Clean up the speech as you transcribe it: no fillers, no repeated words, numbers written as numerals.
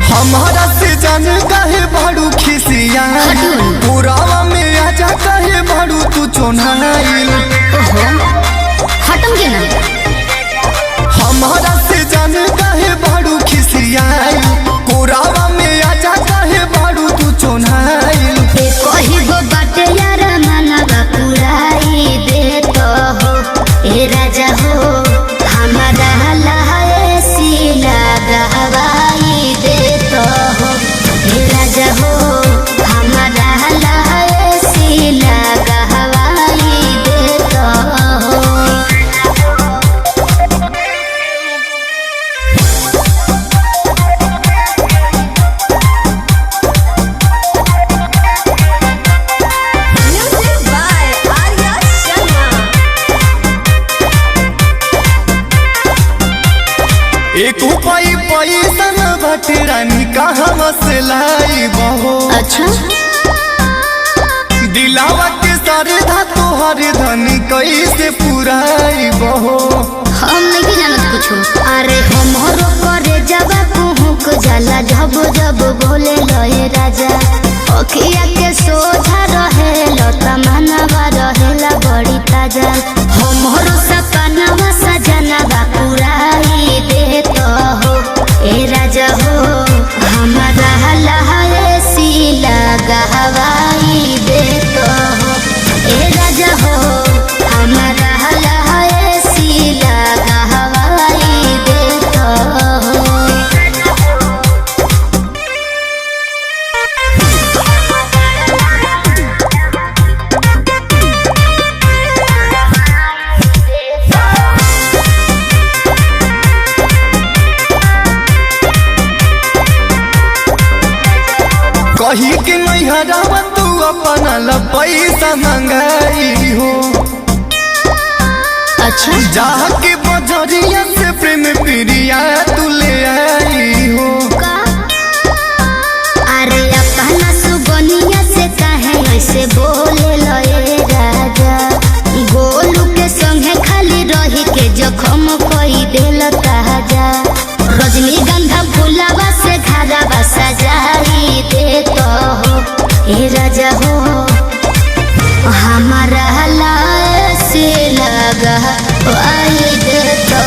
हमारा से जान काहे बाड़ू खिसिया पुरावा में आजा काहे बाड़ू तू चोनाइल खत्म के ना हमारा से जान काहे बाड़ू खिसिया पुरावा में आजा काहे बाड़ू तू चोनाइल कही गो बाटे यार मनवा पुराई दे तो हो ए राजा हो हमारा लहाए सीला गहवाई दे तो हो ए राजा हो हमारा लहाए सीला गहवाई दे तो हो। एक उपाय पैसा न बाटे रानी कहाँ से लाई बहो अच्छा दिलावा के सारे धा तोहर धनी कैसे पुराई बहो हम नहीं जानत कुछ अरे हमरो करे जब कुहुक जाला जब जब बोले लहे राजा अखिया के सोझा रहे लता मनवा रहेला बड़ी ताजा हमरो सपनावा सजनवा पुराई दे तो हो ए राजा हो हमारा लहाए सीला गहवाई दे तो हो ए राजा हो हमारा लहाए सीला गहवाई दे तो हो। कही के नहीं हरावा तू अपना ला पैसा मंगाई हो अच्छा जहाँ के बजरिया से प्रेम प्रिया तू ले आई हो का अरे अपना सुगनिया से काहे ऐसे बोले लए राजा गोलू के संगे खाली रही के जखम कोई दिल ताजा रजनीगंधा फूलवा से घरवा सजाई दे तो हो ए राजा हो हमारा लाए से लगा आई दे तो